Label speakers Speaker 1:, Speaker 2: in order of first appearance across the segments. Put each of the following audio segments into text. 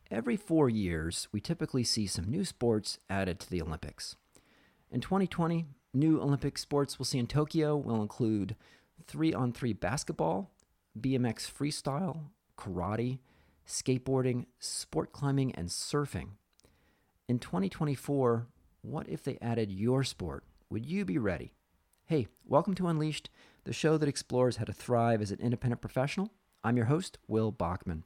Speaker 1: Every 4 years, we typically see some new sports added to the Olympics. In 2020, new Olympic sports we'll see in Tokyo will include 3-on-3 basketball, BMX freestyle, karate, skateboarding, sport climbing, and surfing. In 2024, what if they added your sport? Would you be ready? Hey, welcome to Unleashed, the show that explores how to thrive as an independent professional. I'm your host, Will Bachman.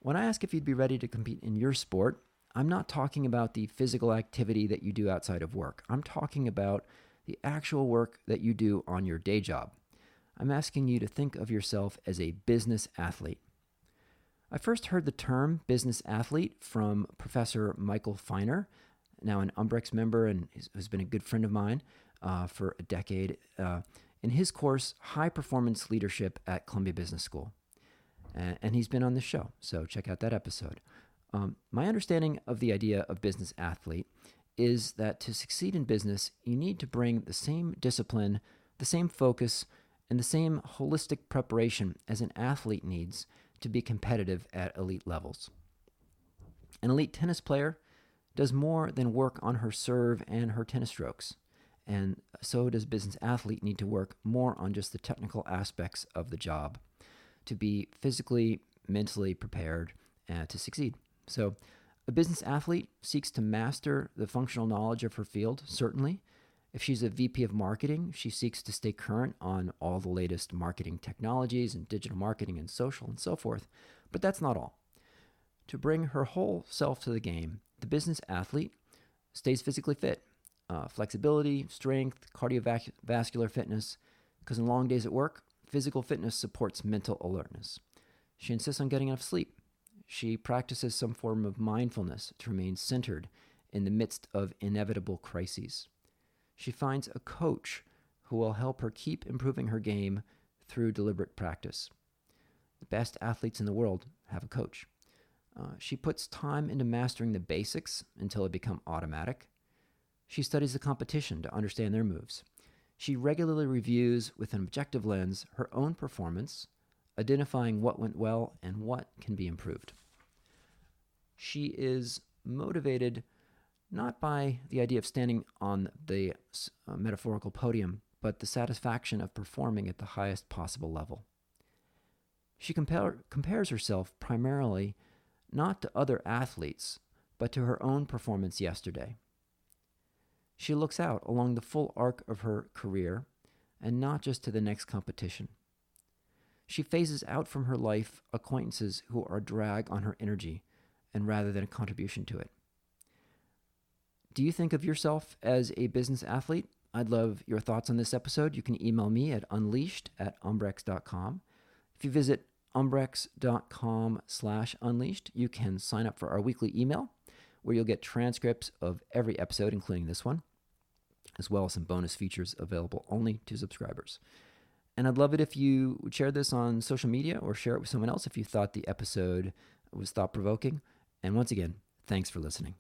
Speaker 1: When I ask if you'd be ready to compete in your sport, I'm not talking about the physical activity that you do outside of work. I'm talking about the actual work that you do on your day job. I'm asking you to think of yourself as a business athlete. I first heard the term business athlete from Professor Michael Feiner, now an Umbrex member and who's been a good friend of mine for a decade, in his course, High Performance Leadership at Columbia Business School. And he's been on this show, so check out that episode. My understanding of the idea of business athlete is that to succeed in business, you need to bring the same discipline, the same focus, and the same holistic preparation as an athlete needs to be competitive at elite levels. An elite tennis player does more than work on her serve and her tennis strokes, and so does business athlete need to work more on just the technical aspects of the job to be physically, mentally prepared to succeed. So a business athlete seeks to master the functional knowledge of her field, certainly. If she's a VP of marketing, she seeks to stay current on all the latest marketing technologies and digital marketing and social and so forth. But that's not all. To bring her whole self to the game, the business athlete stays physically fit. Flexibility, strength, cardiovascular fitness, because in long days at work, physical fitness supports mental alertness. She insists on getting enough sleep. She practices some form of mindfulness to remain centered in the midst of inevitable crises. She finds a coach who will help her keep improving her game through deliberate practice. The best athletes in the world have a coach. She puts time into mastering the basics until they become automatic. She studies the competition to understand their moves. She regularly reviews with an objective lens her own performance, identifying what went well and what can be improved. She is motivated not by the idea of standing on the metaphorical podium, but the satisfaction of performing at the highest possible level. She compares herself primarily not to other athletes, but to her own performance yesterday. She looks out along the full arc of her career and not just to the next competition. She phases out from her life acquaintances who are a drag on her energy and rather than a contribution to it. Do you think of yourself as a business athlete? I'd love your thoughts on this episode. You can email me at unleashed@umbrex.com. If you visit umbrex.com/unleashed, you can sign up for our weekly email where you'll get transcripts of every episode, including this one, as well as some bonus features available only to subscribers. And I'd love it if you would share this on social media or share it with someone else if you thought the episode was thought-provoking. And once again, thanks for listening.